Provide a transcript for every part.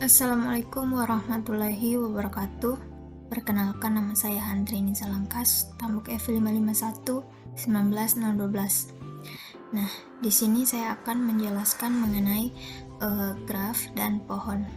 Assalamualaikum warahmatullahi wabarakatuh. Perkenalkan, nama saya Handrini Salangkas, Tambuk F551 19012. Nah, di sini saya akan menjelaskan mengenai graf dan pohon.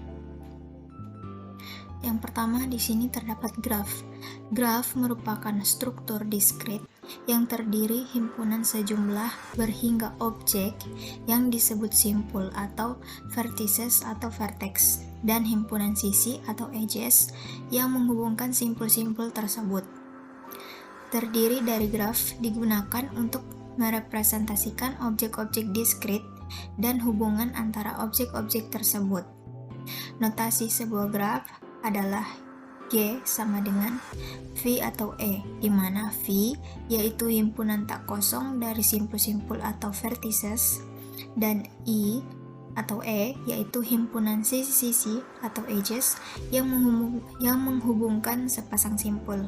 Yang pertama, di sini terdapat graf. Graf merupakan struktur diskrit yang terdiri himpunan sejumlah berhingga objek yang disebut simpul atau vertices atau vertex, dan himpunan sisi atau edges yang menghubungkan simpul-simpul tersebut. Terdiri dari graf digunakan untuk merepresentasikan objek-objek diskrit dan hubungan antara objek-objek tersebut. Notasi sebuah graf adalah G sama dengan V atau E, di mana V yaitu himpunan tak kosong dari simpul-simpul atau vertices, dan I atau E yaitu himpunan sisi-sisi atau edges yang menghubungkan sepasang simpul.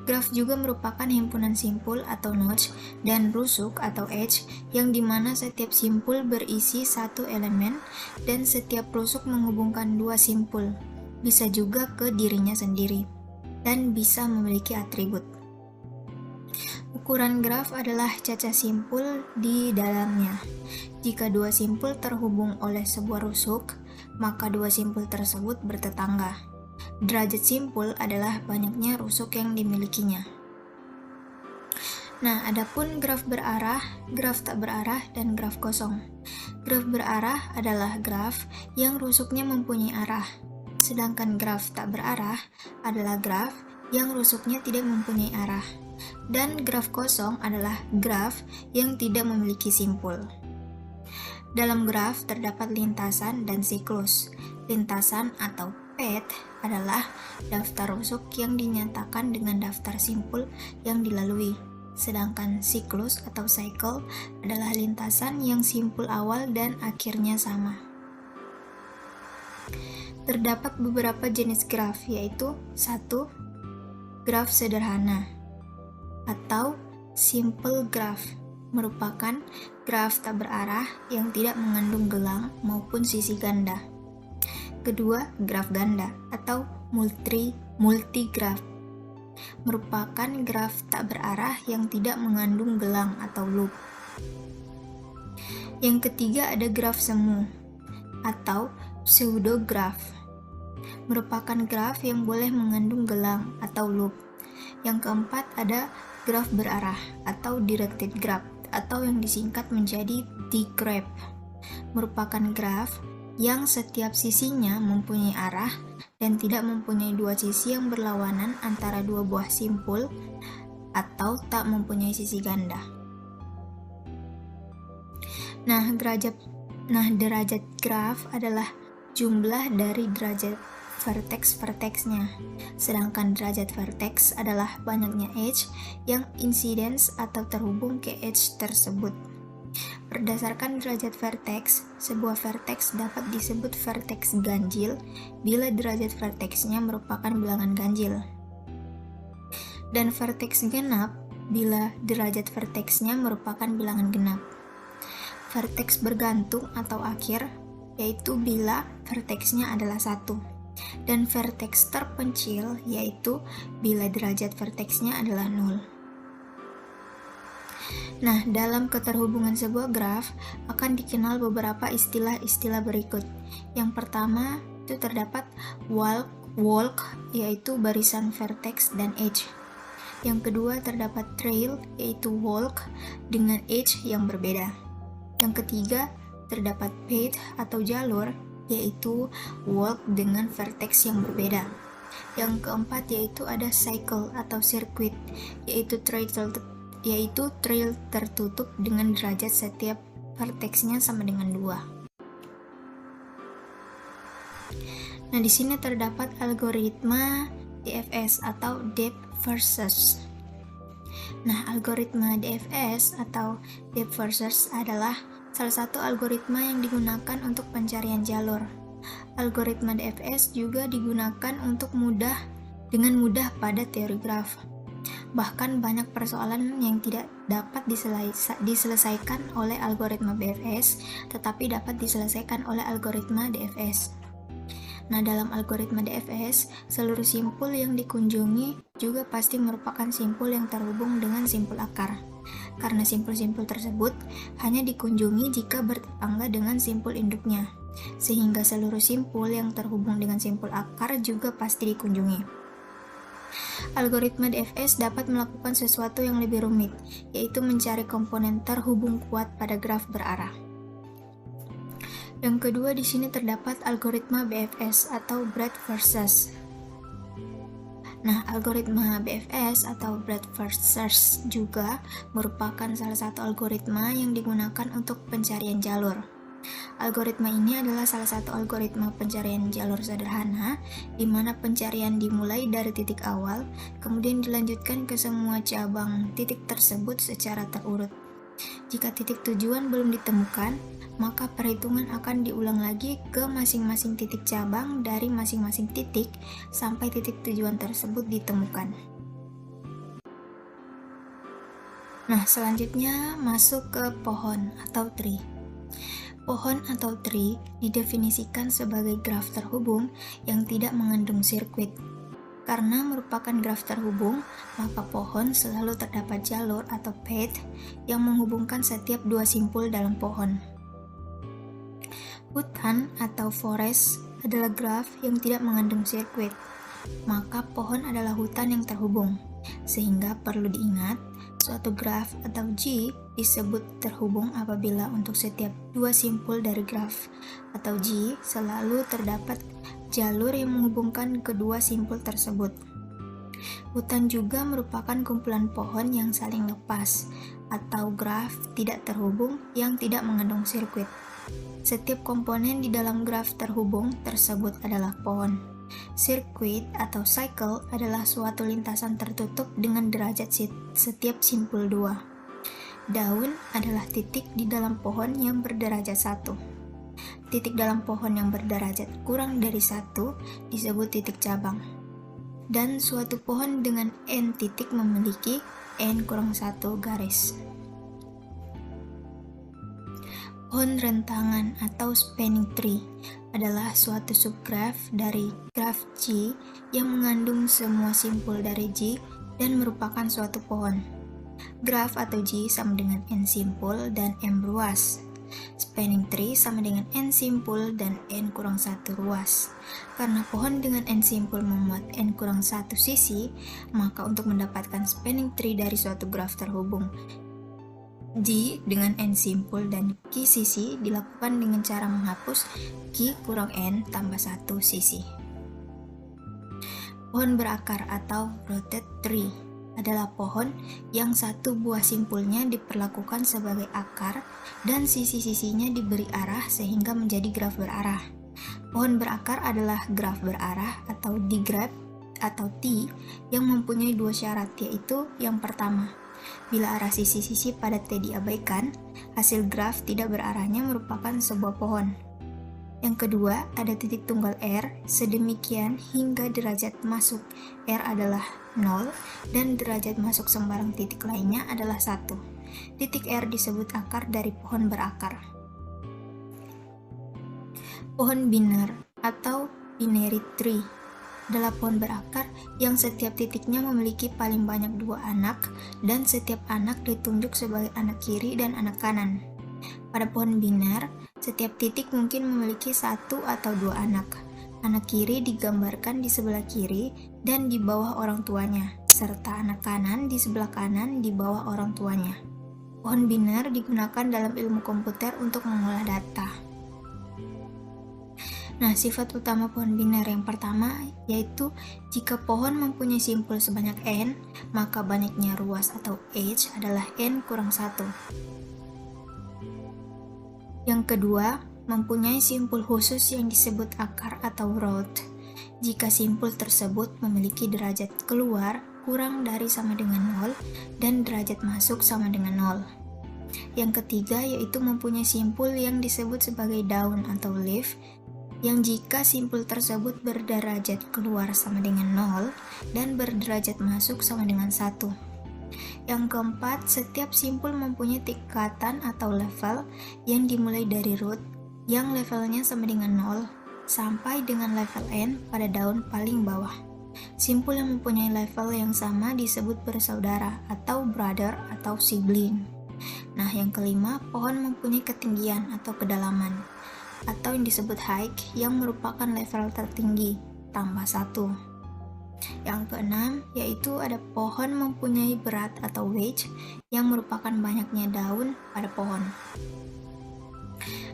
Graf juga merupakan himpunan simpul atau notch dan rusuk atau edge yang dimana setiap simpul berisi satu elemen dan setiap rusuk menghubungkan dua simpul, bisa juga ke dirinya sendiri, dan bisa memiliki atribut. Ukuran graf adalah cacah simpul di dalamnya. Jika dua simpul terhubung oleh sebuah rusuk, maka dua simpul tersebut bertetangga. Derajat simpul adalah banyaknya rusuk yang dimilikinya. Nah, adapun graf berarah, graf tak berarah, dan graf kosong. Graf berarah adalah graf yang rusuknya mempunyai arah, sedangkan graf tak berarah adalah graf yang rusuknya tidak mempunyai arah. Dan graf kosong adalah graf yang tidak memiliki simpul. Dalam graf terdapat lintasan dan siklus. Lintasan atau path adalah daftar rusuk yang dinyatakan dengan daftar simpul yang dilalui. Sedangkan siklus atau cycle adalah lintasan yang simpul awal dan akhirnya sama. Terdapat beberapa jenis graf, yaitu 1. Graf sederhana atau simple graph merupakan graf tak berarah yang tidak mengandung gelang maupun sisi ganda. Kedua, graf ganda atau multigraph merupakan graf tak berarah yang tidak mengandung gelang atau loop. Yang ketiga ada graf semu atau pseudograph, merupakan graf yang boleh mengandung gelang atau loop. Yang keempat ada graf berarah atau directed graph atau yang disingkat menjadi D-graph, merupakan graf yang setiap sisinya mempunyai arah dan tidak mempunyai dua sisi yang berlawanan antara dua buah simpul atau tak mempunyai sisi ganda. Nah, derajat graf adalah jumlah dari derajat vertex-vertexnya, sedangkan derajat vertex adalah banyaknya edge yang incidence atau terhubung ke edge tersebut. Berdasarkan derajat vertex, sebuah vertex dapat disebut vertex ganjil bila derajat vertexnya merupakan bilangan ganjil, dan vertex genap bila derajat vertexnya merupakan bilangan genap. Vertex bergantung atau akhir yaitu bila vertexnya adalah 1, dan vertex terpencil yaitu bila derajat vertexnya adalah 0. Nah, dalam keterhubungan sebuah graf akan dikenal beberapa istilah-istilah berikut. Yang pertama itu terdapat walk yaitu barisan vertex dan edge. Yang kedua terdapat trail yaitu walk dengan edge yang berbeda. Yang ketiga terdapat path atau jalur yaitu walk dengan vertex yang berbeda. Yang keempat yaitu ada cycle atau circuit yaitu trail tertutup dengan derajat setiap vertexnya sama dengan 2. Nah, di sini terdapat algoritma DFS atau depth first search. Nah, algoritma DFS atau depth first search adalah salah satu algoritma yang digunakan untuk pencarian jalur. Algoritma DFS juga digunakan untuk dengan mudah pada teori graf. Bahkan banyak persoalan yang tidak dapat diselesaikan oleh algoritma BFS, tetapi dapat diselesaikan oleh algoritma DFS. Nah, dalam algoritma DFS, seluruh simpul yang dikunjungi juga pasti merupakan simpul yang terhubung dengan simpul akar. Karena simpul-simpul tersebut hanya dikunjungi jika bertetangga dengan simpul induknya, sehingga seluruh simpul yang terhubung dengan simpul akar juga pasti dikunjungi. Algoritma DFS dapat melakukan sesuatu yang lebih rumit, yaitu mencari komponen terhubung kuat pada graf berarah. Yang kedua di sini terdapat algoritma BFS atau breadth first search. Nah, algoritma BFS atau breadth first search juga merupakan salah satu algoritma yang digunakan untuk pencarian jalur. Algoritma ini adalah salah satu algoritma pencarian jalur sederhana, di mana pencarian dimulai dari titik awal, kemudian dilanjutkan ke semua cabang titik tersebut secara terurut. Jika titik tujuan belum ditemukan, maka perhitungan akan diulang lagi ke masing-masing titik cabang dari masing-masing titik sampai titik tujuan tersebut ditemukan. Nah, selanjutnya masuk ke pohon atau tree. Pohon atau tree didefinisikan sebagai graf terhubung yang tidak mengandung sirkuit. Karena merupakan graf terhubung, maka pohon selalu terdapat jalur atau path yang menghubungkan setiap dua simpul dalam pohon. Hutan atau forest adalah graf yang tidak mengandung sirkuit, maka pohon adalah hutan yang terhubung. Sehingga perlu diingat, suatu graf atau G disebut terhubung apabila untuk setiap dua simpul dari graf atau G selalu terdapat jalur yang menghubungkan kedua simpul tersebut. Hutan juga merupakan kumpulan pohon yang saling lepas atau graf tidak terhubung yang tidak mengandung sirkuit. Setiap komponen di dalam graf terhubung tersebut adalah pohon. Sirkuit atau cycle adalah suatu lintasan tertutup dengan derajat setiap simpul 2. Daun adalah titik di dalam pohon yang berderajat 1. Titik dalam pohon yang berderajat kurang dari 1 disebut titik cabang. Dan suatu pohon dengan n titik memiliki n-1 garis. Pohon rentangan atau spanning tree adalah suatu subgraf dari graf G yang mengandung semua simpul dari G dan merupakan suatu pohon. Graf atau G sama dengan n simpul dan m ruas. Spanning tree sama dengan n simpul dan n-1 ruas. Karena pohon dengan n simpul memuat n-1 sisi, maka untuk mendapatkan spanning tree dari suatu graf terhubung G dengan n simpul dan Q sisi dilakukan dengan cara menghapus Q kurang n tambah 1 sisi. Pohon berakar atau rooted tree adalah pohon yang satu buah simpulnya diperlakukan sebagai akar dan sisi-sisinya diberi arah sehingga menjadi graf berarah. Pohon berakar adalah graf berarah atau digraph atau T yang mempunyai dua syarat, yaitu yang pertama, bila arah sisi-sisi pada T diabaikan, hasil graf tidak berarahnya merupakan sebuah pohon. Yang kedua, ada titik tunggal R sedemikian hingga derajat masuk R adalah 0 dan derajat masuk sembarang titik lainnya adalah 1. Titik R disebut akar dari pohon berakar. Pohon biner atau binary tree adalah pohon berakar yang setiap titiknya memiliki paling banyak 2 anak dan setiap anak ditunjuk sebagai anak kiri dan anak kanan. Pada pohon biner, setiap titik mungkin memiliki 1 atau 2 anak. Anak kiri digambarkan di sebelah kiri dan di bawah orang tuanya, serta anak kanan di sebelah kanan di bawah orang tuanya. Pohon biner digunakan dalam ilmu komputer untuk mengolah data. Nah, sifat utama pohon biner yang pertama yaitu jika pohon mempunyai simpul sebanyak n, maka banyaknya ruas atau H adalah n-1. Yang kedua, mempunyai simpul khusus yang disebut akar atau root. Jika simpul tersebut memiliki derajat keluar kurang dari sama dengan 0 dan derajat masuk sama dengan 0. Yang ketiga yaitu mempunyai simpul yang disebut sebagai daun atau leaf, yang jika simpul tersebut berderajat keluar sama dengan 0 dan berderajat masuk sama dengan 1. Yang keempat, setiap simpul mempunyai tingkatan atau level yang dimulai dari root yang levelnya sama dengan 0 sampai dengan level N pada daun paling bawah. Simpul yang mempunyai level yang sama disebut bersaudara atau brother atau sibling. Nah, yang kelima, pohon mempunyai ketinggian atau kedalaman atau yang disebut height yang merupakan level tertinggi tambah 1. Yang keenam, yaitu ada pohon mempunyai berat atau weight yang merupakan banyaknya daun pada pohon.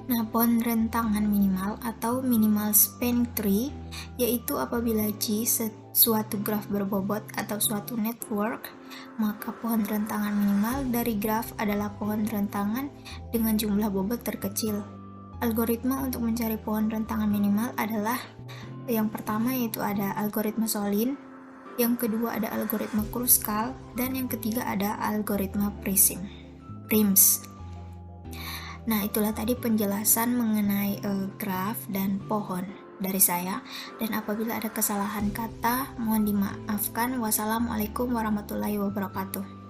Nah, pohon rentangan minimal atau minimal spanning tree yaitu apabila G suatu graf berbobot atau suatu network, maka pohon rentangan minimal dari graf adalah pohon rentangan dengan jumlah bobot terkecil. Algoritma untuk mencari pohon rentangan minimal adalah yang pertama yaitu ada algoritma Solin, yang kedua ada algoritma Kruskal, dan yang ketiga ada algoritma Prims. Nah, itulah tadi penjelasan mengenai graf dan pohon dari saya, dan apabila ada kesalahan kata mohon dimaafkan. Wassalamualaikum warahmatullahi wabarakatuh.